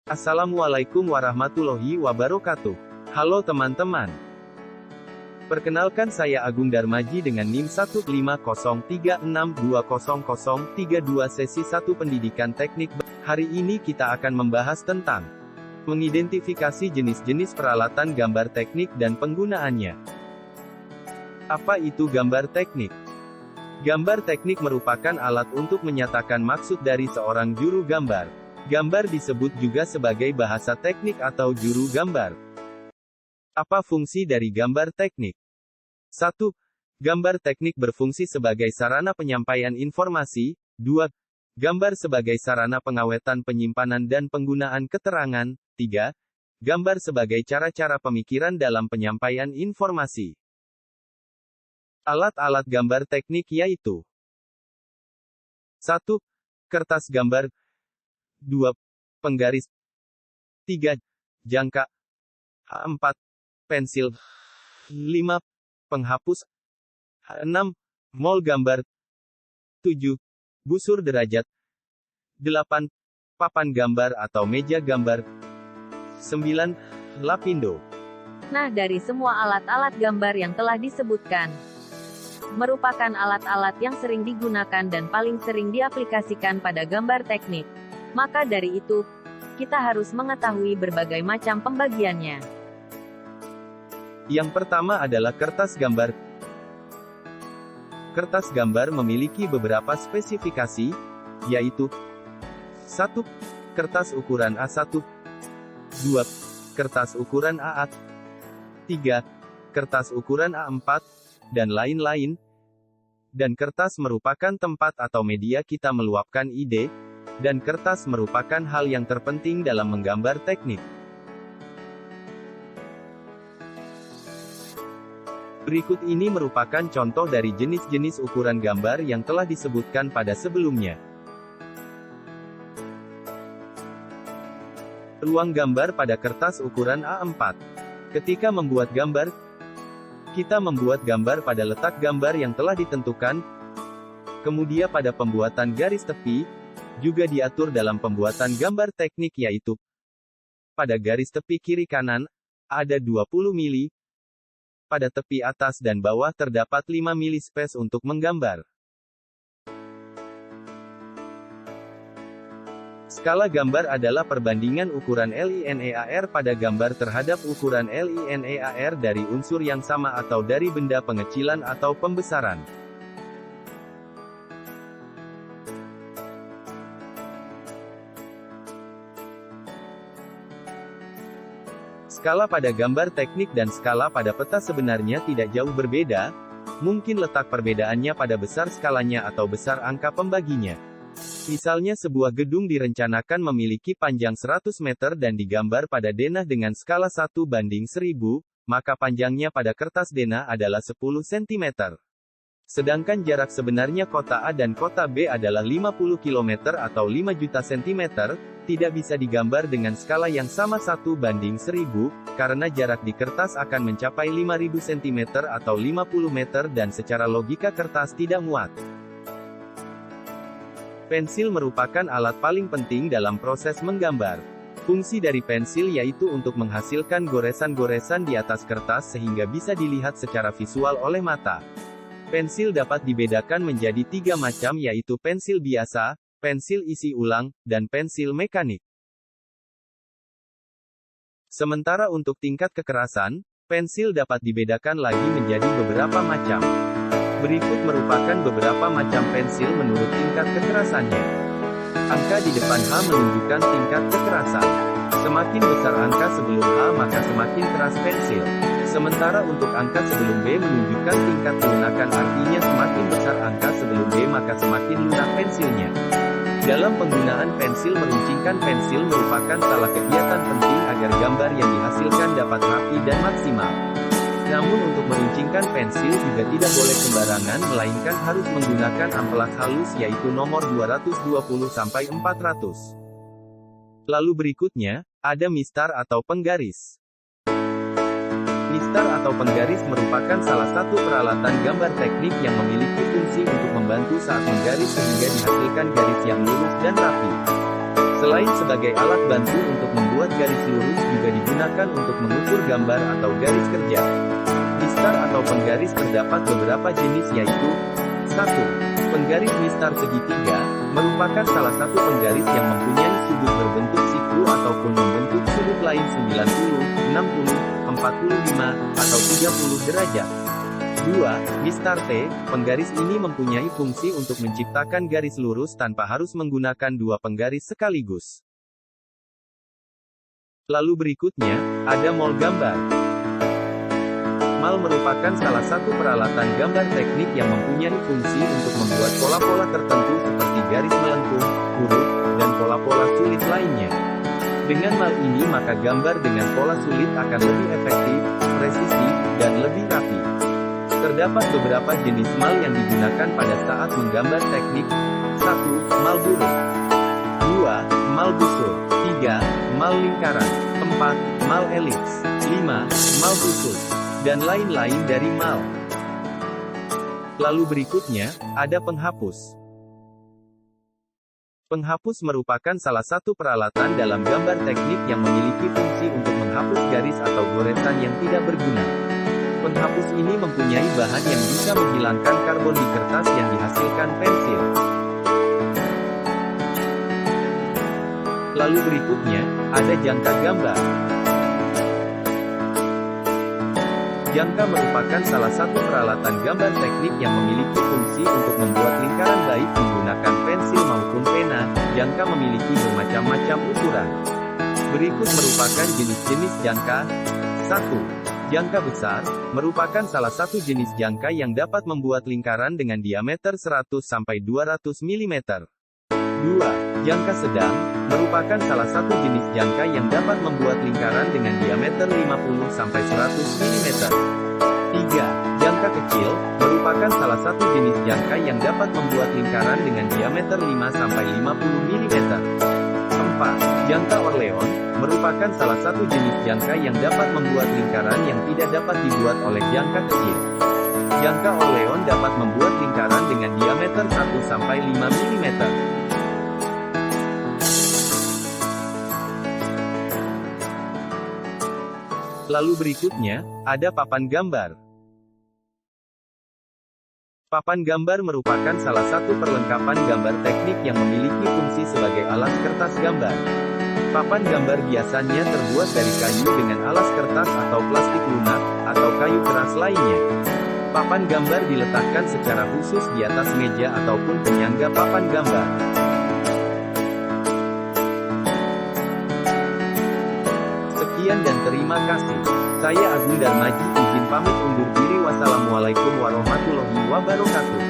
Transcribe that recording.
Assalamualaikum warahmatullahi wabarakatuh. Halo teman-teman. Perkenalkan saya Agung Darmaji dengan NIM 15036200032 sesi 1 Pendidikan Teknik. Hari ini kita akan membahas tentang mengidentifikasi jenis-jenis peralatan gambar teknik dan penggunaannya. Apa itu gambar teknik? Gambar teknik merupakan alat untuk menyatakan maksud dari seorang juru gambar. Gambar disebut juga sebagai bahasa teknik atau juru gambar. Apa fungsi dari gambar teknik? 1. Gambar teknik berfungsi sebagai sarana penyampaian informasi. 2. Gambar sebagai sarana pengawetan penyimpanan dan penggunaan keterangan. 3. Gambar sebagai cara-cara pemikiran dalam penyampaian informasi. Alat-alat gambar teknik yaitu 1. Kertas gambar. 2. Penggaris. 3. Jangka. 4. Pensil. 5. Penghapus. 6. Mol gambar. 7. Busur derajat. 8. Papan gambar atau meja gambar. 9. Lapindo. Nah, dari semua alat-alat gambar yang telah disebutkan, merupakan alat-alat yang sering digunakan dan paling sering diaplikasikan pada gambar teknik. Maka dari itu, kita harus mengetahui berbagai macam pembagiannya. Yang pertama adalah kertas gambar. Kertas gambar memiliki beberapa spesifikasi, yaitu 1. Kertas ukuran A1. 2. Kertas ukuran A4. 3. Kertas ukuran A4, dan lain-lain. Dan kertas merupakan tempat atau media kita meluapkan ide, dan kertas merupakan hal yang terpenting dalam menggambar teknik. Berikut ini merupakan contoh dari jenis-jenis ukuran gambar yang telah disebutkan pada sebelumnya. Ruang gambar pada kertas ukuran A4. Ketika membuat gambar, kita membuat gambar pada letak gambar yang telah ditentukan. Kemudian pada pembuatan garis tepi, juga diatur dalam pembuatan gambar teknik yaitu, pada garis tepi kiri kanan, ada 20 mili. Pada tepi atas dan bawah terdapat 5 mili space untuk menggambar. Skala gambar adalah perbandingan ukuran LINEAR pada gambar terhadap ukuran LINEAR dari unsur yang sama atau dari benda pengecilan atau pembesaran. Skala pada gambar teknik dan skala pada peta sebenarnya tidak jauh berbeda, mungkin letak perbedaannya pada besar skalanya atau besar angka pembaginya. Misalnya sebuah gedung direncanakan memiliki panjang 100 meter dan digambar pada denah dengan skala 1:1000, maka panjangnya pada kertas denah adalah 10 cm. Sedangkan jarak sebenarnya kota A dan kota B adalah 50 km atau 5 juta cm, tidak bisa digambar dengan skala yang sama 1:1000, karena jarak di kertas akan mencapai 5000 cm atau 50 meter dan secara logika kertas tidak muat. Pensil merupakan alat paling penting dalam proses menggambar. Fungsi dari pensil yaitu untuk menghasilkan goresan-goresan di atas kertas sehingga bisa dilihat secara visual oleh mata. Pensil dapat dibedakan menjadi 3 macam yaitu pensil biasa, pensil isi ulang, dan pensil mekanik. Sementara untuk tingkat kekerasan, pensil dapat dibedakan lagi menjadi beberapa macam. Berikut merupakan beberapa macam pensil menurut tingkat kekerasannya. Angka di depan H menunjukkan tingkat kekerasan. Semakin besar angka sebelum H maka semakin keras pensil. Sementara untuk angka sebelum B menunjukkan tingkat kelunakan, artinya semakin besar angka sebelum B maka semakin lunak pensilnya. Dalam penggunaan pensil, meruncingkan pensil merupakan salah kegiatan penting agar gambar yang dihasilkan dapat rapi dan maksimal. Namun untuk meruncingkan pensil juga tidak boleh sembarangan, melainkan harus menggunakan amplas halus yaitu nomor 220-400. Lalu berikutnya, ada mistar atau penggaris. Mistar atau penggaris merupakan salah satu peralatan gambar teknik yang memiliki fungsi untuk membantu saat menggaris sehingga dihasilkan garis yang lurus dan rapi. Selain sebagai alat bantu untuk membuat garis lurus juga digunakan untuk mengukur gambar atau garis kerja. Mistar atau penggaris terdapat beberapa jenis yaitu 1. Penggaris mistar segitiga, merupakan salah satu penggaris yang mempunyai sudut berbentuk siku ataupun membentuk sudut lain 90, 60, 45, atau 30 derajat. 2. Mistar T, penggaris ini mempunyai fungsi untuk menciptakan garis lurus tanpa harus menggunakan dua penggaris sekaligus. Lalu berikutnya, ada mol gambar. Mal merupakan salah satu peralatan gambar teknik yang mempunyai fungsi untuk membuat pola-pola tertentu seperti garis melengkung, huruf, dan pola-pola sulit lainnya. Dengan mal ini maka gambar dengan pola sulit akan lebih efektif, presisi, dan lebih rapi. Terdapat beberapa jenis mal yang digunakan pada saat menggambar teknik. 1. Mal buruh. 2. Mal busur. 3. Mal lingkaran. 4. Mal elips. 5. Mal khusus. Dan lain-lain dari mal. Lalu berikutnya, ada penghapus. Penghapus merupakan salah satu peralatan dalam gambar teknik yang memiliki fungsi untuk menghapus garis atau goresan yang tidak berguna. Penghapus ini mempunyai bahan yang bisa menghilangkan karbon di kertas yang dihasilkan pensil. Lalu berikutnya, ada jangka gambar. Jangka merupakan salah satu peralatan gambar teknik yang memiliki fungsi untuk membuat lingkaran baik menggunakan pensil maupun pena. Jangka memiliki bermacam-macam ukuran. Berikut merupakan jenis-jenis jangka. 1. Jangka besar, merupakan salah satu jenis jangka yang dapat membuat lingkaran dengan diameter 100-200 mm. 2. Jangka sedang, merupakan salah satu jenis jangka yang dapat membuat lingkaran dengan diameter 50-100 mm. 3. Jangka kecil, merupakan salah satu jenis jangka yang dapat membuat lingkaran dengan diameter 5-50 mm. 4. Jangka Orleon, merupakan salah satu jenis jangka yang dapat membuat lingkaran yang tidak dapat dibuat oleh jangka kecil. Jangka Orleon dapat membuat lingkaran dengan diameter 1-5 mm. Lalu berikutnya, ada papan gambar. Papan gambar merupakan salah satu perlengkapan gambar teknik yang memiliki fungsi sebagai alas kertas gambar. Papan gambar biasanya terbuat dari kayu dengan alas kertas atau plastik lunak, atau kayu keras lainnya. Papan gambar diletakkan secara khusus di atas meja ataupun penyangga papan gambar. Sekian dan terima kasih. Saya Agung Darmaji izin pamit undur diri. Wassalamualaikum warahmatullahi wabarakatuh.